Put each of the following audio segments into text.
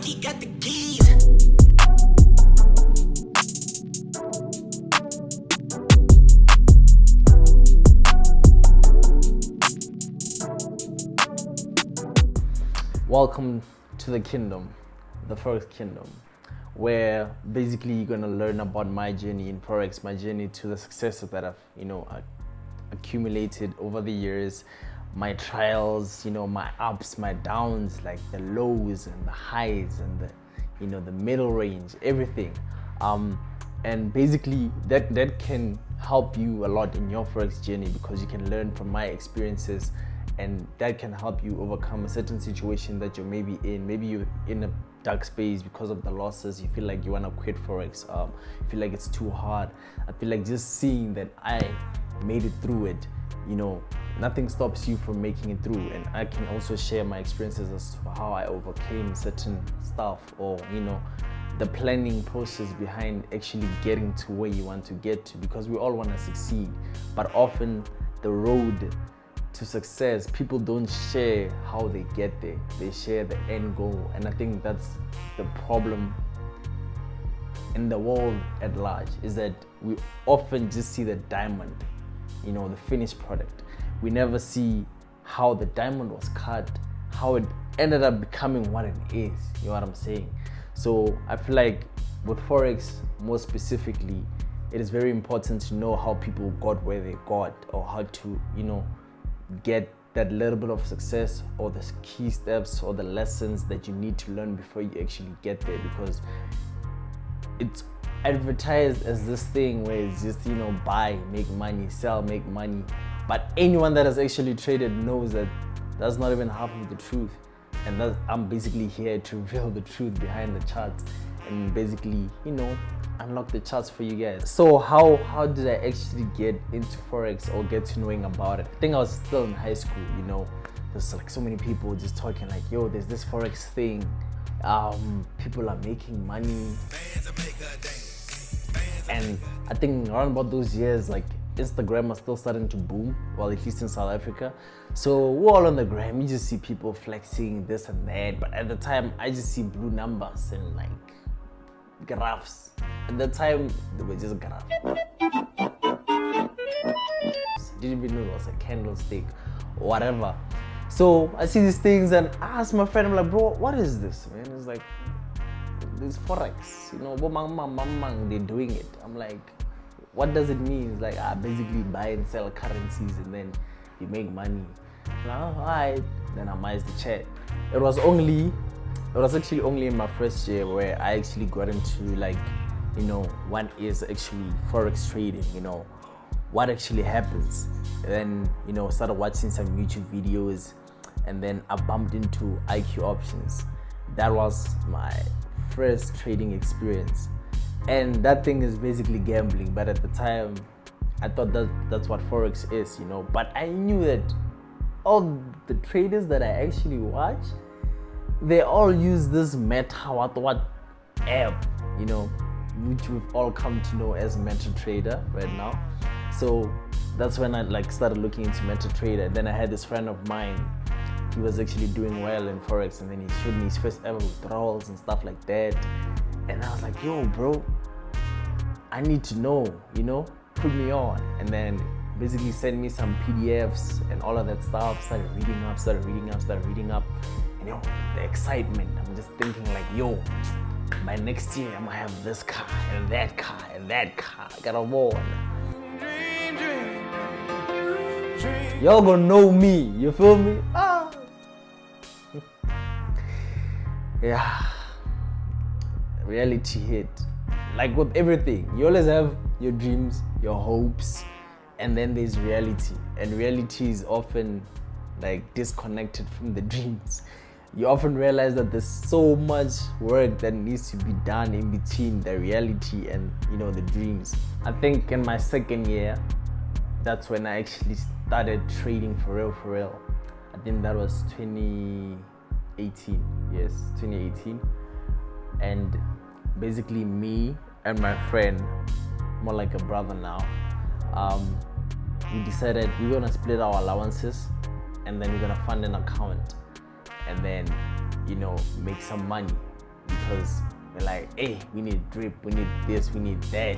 like he got the keys. Welcome to the kingdom, the Forex kingdom, where basically you're gonna learn about my journey in Forex, my journey to the successes that I've, accumulated over the years, my trials, my ups, my downs, like the lows and the highs and the middle range, everything. And basically that can help you a lot in your Forex journey because you can learn from my experiences, and that can help you overcome a certain situation that you're maybe in. Maybe you're in a dark space because of the losses. You feel like you want to quit Forex. You feel like it's too hard. I feel like just seeing that I made it through it, nothing stops you from making it through. And I can also share my experiences as to how I overcame certain stuff, or the planning process behind actually getting to where you want to get to, because we all want to succeed, but often the road to success, people don't share how they get there. They share the end goal, and I think that's the problem in the world at large, is that we often just see the diamond, the finished product. We never see how the diamond was cut, how it ended up becoming what it is. You know what I'm saying? So I feel like with Forex more specifically, it is very important to know how people got where they got, or how to get that little bit of success, or the key steps or the lessons that you need to learn before you actually get there. Because it's advertised as this thing where it's just buy, make money, sell, make money, but anyone that has actually traded knows that that's not even half of the truth. And I'm basically here to reveal the truth behind the charts, and basically unlock the charts for you guys. So how did I actually get into Forex or get to knowing about it? I think I was still in high school. There's like so many people just talking like, yo, there's this Forex thing, people are making money. And I think around about those years, like Instagram was still starting to boom, well, at least in South Africa. So we're all on the gram, you just see people flexing this and that, but at the time I just see blue numbers and like graphs. At the time they were just graphs. Didn't even know it was a candlestick or whatever. So I see these things and I ask my friend, I'm like, bro, what is this, man? It's like, this Forex, they're doing it. I'm like, what does it mean? It's like, basically buy and sell currencies and then you make money. Like, alright. Then I missed the chat. It was actually only in my first year where I actually got into what is actually Forex trading, what actually happens. And then, started watching some YouTube videos, and then I bumped into IQ options. That was my first trading experience. And that thing is basically gambling, but at the time I thought that's what Forex is, but I knew that all the traders that I actually watch, they all use this Meta what app, which we've all come to know as MetaTrader right now. So that's when I started looking into MetaTrader. Then I had this friend of mine, he was actually doing well in Forex, and then he showed me his first ever withdrawals and stuff like that. And I was like, yo, bro, I need to know, put me on. And then basically send me some PDFs and all of that stuff. Started reading up. And the excitement. I'm just thinking like, yo, by next year I'm gonna have this car and that car and that car. I got a wall. Y'all gonna know me, you feel me? Yeah. Reality hit. Like with everything, you always have your dreams, your hopes, and then there's reality. And reality is often disconnected from the dreams. You often realize that there's so much work that needs to be done in between the reality and the dreams. I think in my second year, that's when I actually started trading for real. I think that was 2018. Yes, 2018. And basically me and my friend, more like a brother now, we decided we're gonna split our allowances, and then we're gonna fund an account, and then make some money. because we're like, hey, we need drip, we need this, we need that,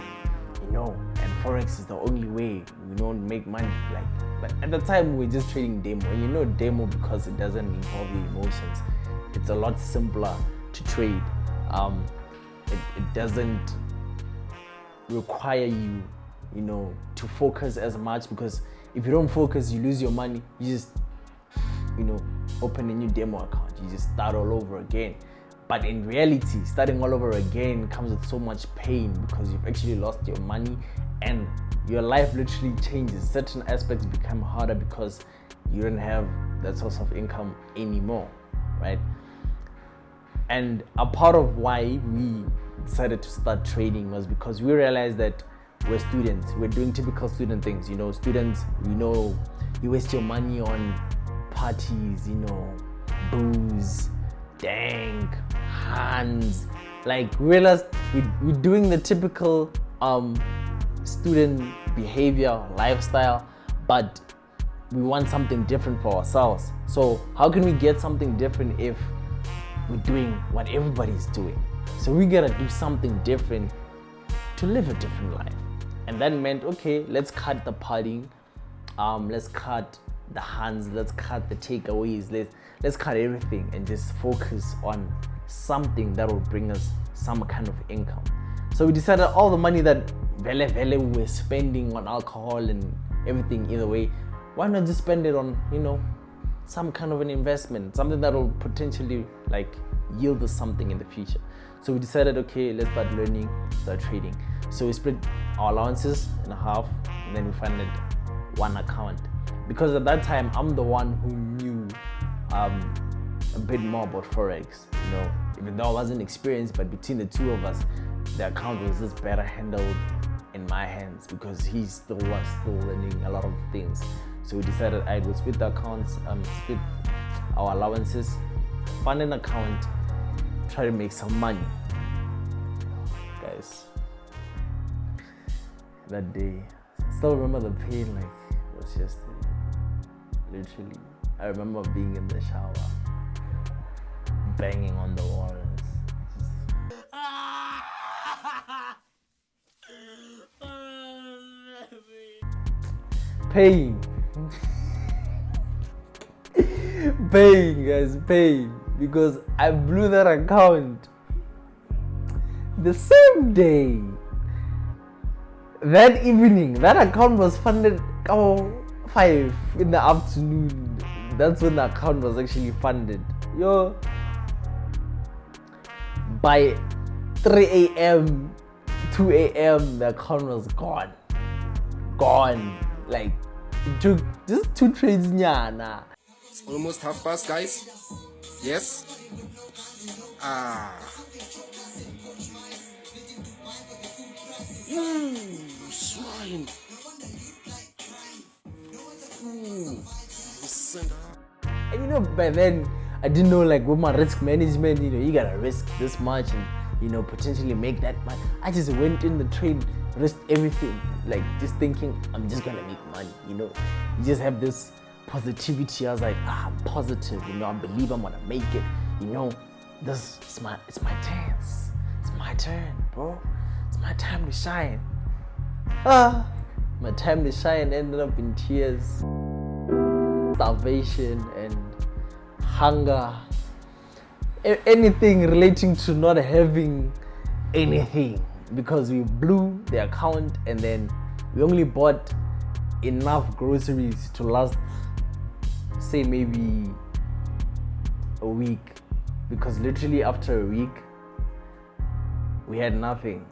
and Forex is the only way we don't make money. But at the time we were just trading demo, and demo, because it doesn't involve your emotions, it's a lot simpler to trade. It doesn't require you, to focus as much, because if you don't focus, you lose your money. You just, open a new demo account. You just start all over again. But in reality, starting all over again comes with so much pain, because you've actually lost your money and your life literally changes. Certain aspects become harder because you don't have that source of income anymore, right? And a part of why we decided to start trading was because we realized that we're students. We're doing typical student things. Students, you waste your money on parties, booze, dank, hands. We realized we're doing the typical student behavior, lifestyle, but we want something different for ourselves. So how can we get something different if we're doing what everybody's doing? So we gotta do something different to live a different life. And that meant, okay, let's cut the partying, let's cut the hands, let's cut the takeaways, let's cut everything and just focus on something that will bring us some kind of income. So we decided all the money that we were spending on alcohol and everything either way, why not just spend it on, some kind of an investment, something that will potentially yield us something in the future. So we decided, okay, let's start learning, start trading. So we split our allowances in half, and then we funded one account. Because at that time, I'm the one who knew a bit more about Forex, even though I wasn't experienced, but between the two of us, the account was just better handled in my hands, because he still was learning a lot of things. So we decided I would split the accounts, split our allowances, fund an account, try to make some money. Guys, that day, I still remember the pain like it was yesterday. Literally, I remember being in the shower, banging on the walls. Pain. Pain, guys, pain. Because I blew that account the same day. That evening, that account was funded 5 in the afternoon. That's when the account was actually funded. By 3 a.m., 2 a.m., the account was gone. It took just 2 trades, nyana. It's almost half past, guys. Yes. Swine. And by then I didn't know with my risk management, you gotta risk this much and potentially make that much. I just went in the trade, risked everything, just thinking I'm just gonna make money. You just have this positivity. I was like, I'm positive, I believe I'm gonna make it. This is it's my chance. It's my turn, bro. It's my time to shine. My time to shine ended up in tears, starvation and hunger, anything relating to not having anything, because we blew the account and then we only bought enough groceries to last, say, maybe a week, because literally after a week we had nothing.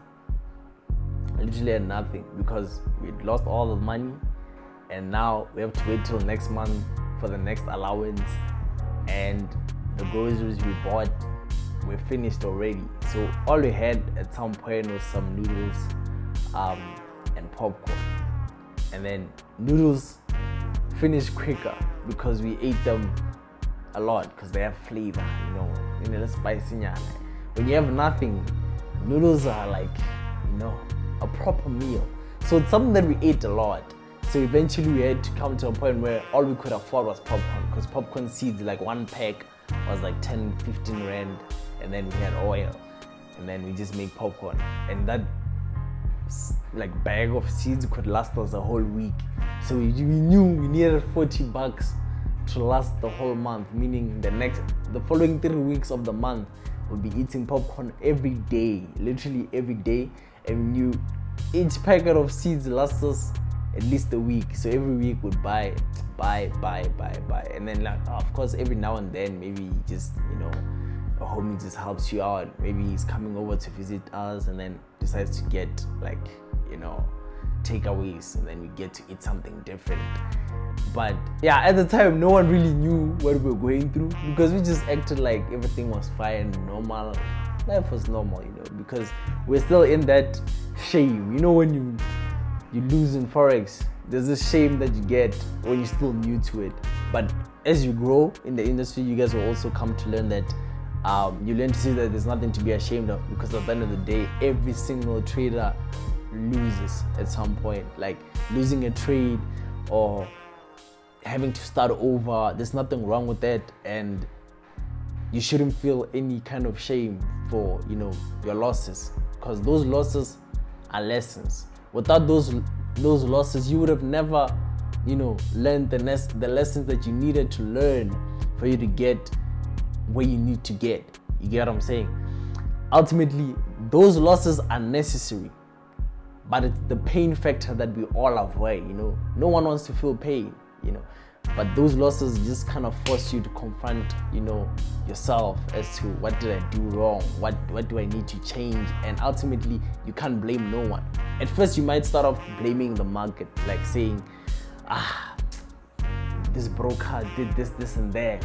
Literally had nothing, because we'd lost all the money, and now we have to wait till next month for the next allowance, and the groceries we bought were finished already. So all we had at some point was some noodles and popcorn, and then noodles finished quicker because we ate them a lot, because they have flavor, the spicy. When you have nothing, noodles are a proper meal. So it's something that we ate a lot. So eventually we had to come to a point where all we could afford was popcorn, because popcorn seeds, 1 pack was 10-15 rand, and then we had oil, and then we just make popcorn, and that like bag of seeds could last us a whole week. So we knew we needed $40 to last the whole month, meaning the following 3 weeks of the month we'll be eating popcorn every day, literally every day, and we knew each packet of seeds lasts us at least a week. So every week we'd buy, and then like of course every now and then maybe just a homie just helps you out. Maybe he's coming over to visit us and then decides to get like takeaways, and then we get to eat something different. But yeah, at the time no one really knew what we were going through, because we just acted like everything was fine, normal, life was normal, because we're still in that shame. When you lose in Forex, there's this shame that you get when you're still new to it. But as you grow in the industry, you guys will also come to learn that you learn to see that there's nothing to be ashamed of, because at the end of the day, every single trader loses at some point. Like losing a trade or having to start over, there's nothing wrong with that, and you shouldn't feel any kind of shame for your losses, because those losses are lessons. Without those losses, you would have never learned the lessons that you needed to learn for you to get where you need to get. You get what I'm saying? Ultimately, those losses are necessary, but it's the pain factor that we all avoid. No one wants to feel pain, but those losses just kind of force you to confront yourself as to what did I do wrong, what do I need to change. And ultimately you can't blame no one. At first you might start off blaming the market, like saying this broker did this and that,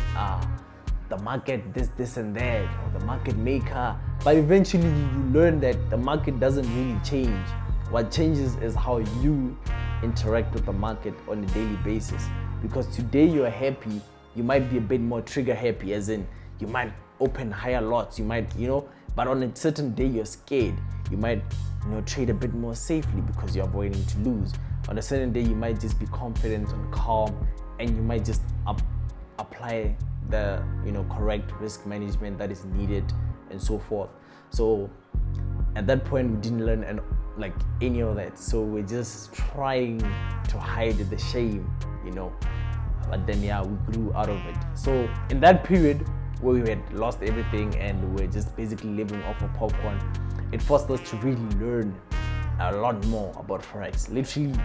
the market this and that, or the market maker. But eventually you learn that the market doesn't really change. What changes is how you interact with the market on a daily basis. Because today you're happy, you might be a bit more trigger happy, as in you might open higher lots, you might but on a certain day you're scared, you might trade a bit more safely because you're avoiding to lose. On a certain day you might just be confident and calm, and you might just apply the correct risk management that is needed, and so forth. So at that point we didn't learn any of that, so we're just trying to hide the shame, but then we grew out of it. So in that period where we had lost everything and we were just basically living off of popcorn, it forced us to really learn a lot more about Forex. Literally,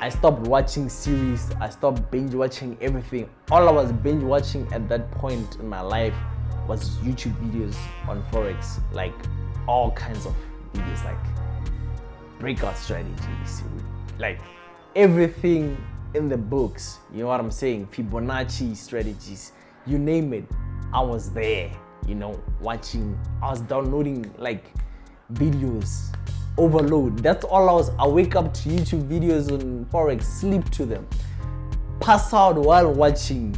I stopped watching series, I stopped binge watching everything. All I was binge watching at that point in my life was YouTube videos on Forex, like all kinds of videos, like breakout strategies, like everything in the books, you know what I'm saying? Fibonacci strategies, you name it, I was there, watching. I was downloading like videos, overload. That's all I wake up to YouTube videos on Forex, sleep to them, pass out while watching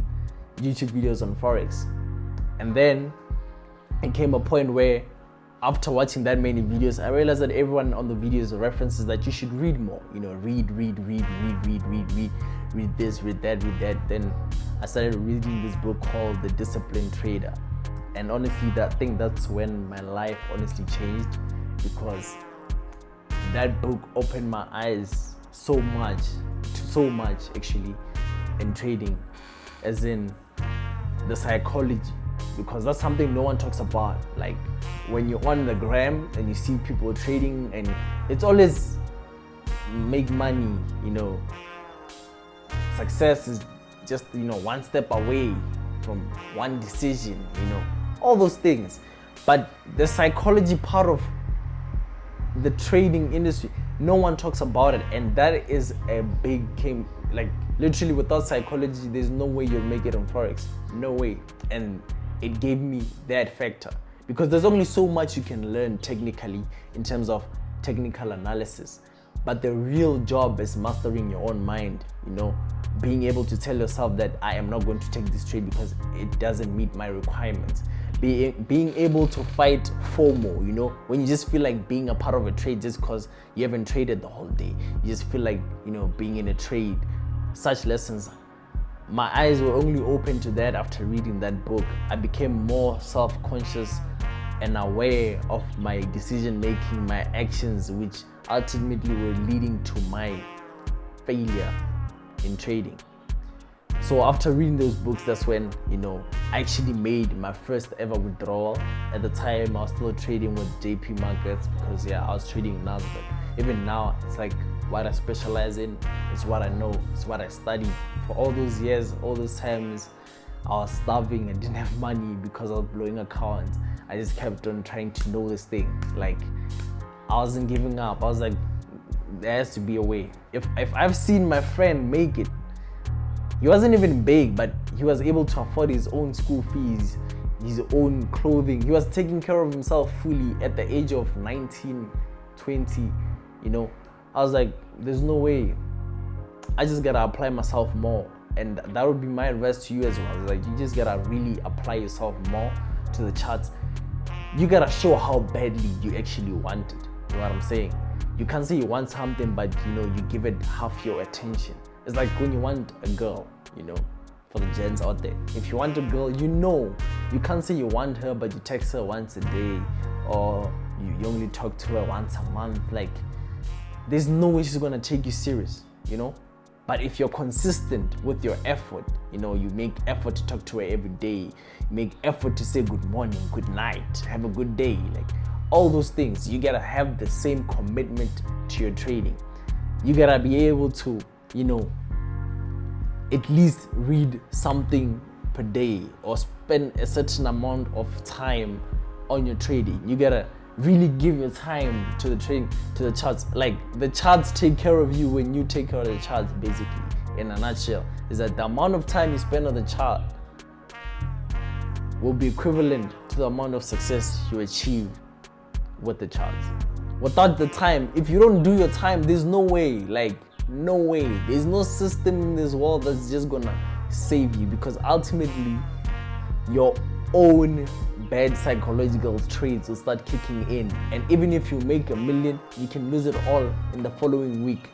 YouTube videos on Forex. And then it came a point where after watching that many videos, I realized that everyone on the videos references that you should read more. Read this, read that. Then I started reading this book called The Disciplined Trader. And honestly, that's when my life honestly changed, because that book opened my eyes so much actually in trading, as in the psychology, because that's something no one talks about. Like when you're on the gram and you see people trading, and it's always make money, success is just one step away from one decision, all those things. But the psychology part of the trading industry, no one talks about it, and that is a big game. Like literally, without psychology, there's no way you'll make it on Forex, no way. And it gave me that factor, because there's only so much you can learn technically in terms of technical analysis, but the real job is mastering your own mind, being able to tell yourself that I am not going to take this trade because it doesn't meet my requirements. Being able to fight FOMO, when you just feel like being a part of a trade just because you haven't traded the whole day, you just feel like being in a trade. Such lessons my eyes were only open to that after reading that book. I became more self-conscious and aware of my decision making, my actions, which ultimately were leading to my failure in trading. So after reading those books, that's when, I actually made my first ever withdrawal. At the time, I was still trading with JP markets because I was trading Nasdaq. Even now, it's like what I specialize in, it's what I know, it's what I study. For all those years, all those times, I was starving, I didn't have money because I was blowing accounts. I just kept on trying to know this thing. Like, I wasn't giving up. I was like, there has to be a way. If I've seen my friend make it, he wasn't even big, but he was able to afford his own school fees, his own clothing. He was taking care of himself fully at the age of 19, 20, I was like, there's no way. I just gotta apply myself more. And that would be my advice to you as well. It's like, you just gotta really apply yourself more to the charts. You gotta show how badly you actually want it. You know what I'm saying? You can't say you want something, but you give it half your attention. It's like when you want a girl, for the gents out there. If you want a girl, you can't say you want her, but you text her once a day, or you only talk to her once a month. Like, there's no way she's gonna take you serious, But if you're consistent with your effort, you make effort to talk to her every day, you make effort to say good morning, good night, have a good day, like all those things, you gotta have the same commitment to your trading. You gotta be able to, at least read something per day or spend a certain amount of time on your trading. You gotta really give your time to the trading, to the charts. Like, the charts take care of you when you take care of the charts, basically. In a nutshell, is that the amount of time you spend on the chart will be equivalent to the amount of success you achieve with the charts. Without the time, if you don't do your time, there's no way, no way. There's no system in this world that's just gonna save you, because ultimately your own bad psychological traits will start kicking in. And even if you make $1 million, you can lose it all in the following week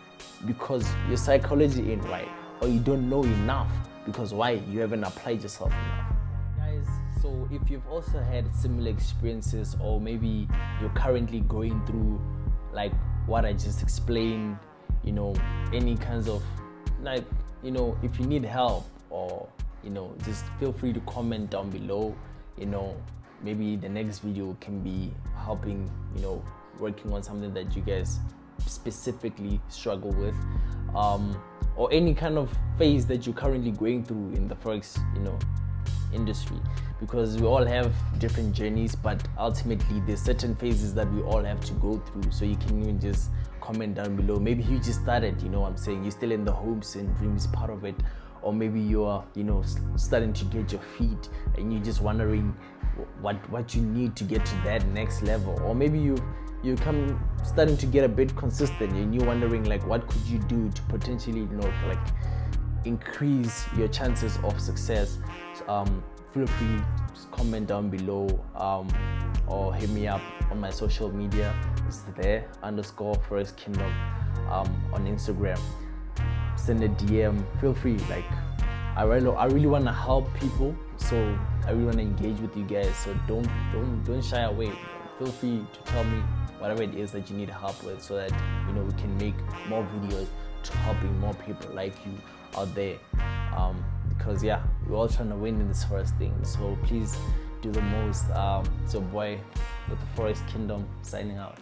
because your psychology ain't right, or you don't know enough. Because why? You haven't applied yourself enough. Guys, so if you've also had similar experiences, or maybe you're currently going through like what I just explained, any kinds of if you need help, or just feel free to comment down below. Maybe the next video can be helping, working on something that you guys specifically struggle with, or any kind of phase that you're currently going through in the Forex, industry, because we all have different journeys, but ultimately there's certain phases that we all have to go through. So you can even just comment down below. Maybe you just started, what I'm saying, you're still in the hopes and dreams part of it, or maybe you are, starting to get your feet and you're just wondering what you need to get to that next level, or maybe you starting to get a bit consistent and you're wondering what could you do to potentially increase your chances of success. Feel free to comment down below, or hit me up on my social media. It's there _Forex Kingdom on Instagram. Send a DM. Feel free. I really want to help people, so I really want to engage with you guys. So don't shy away. Feel free to tell me whatever it is that you need help with, so that we can make more videos to helping more people like you out there. Because we're all trying to win in this Forex thing. So please do the most. It's your boy with the Forex Kingdom signing out.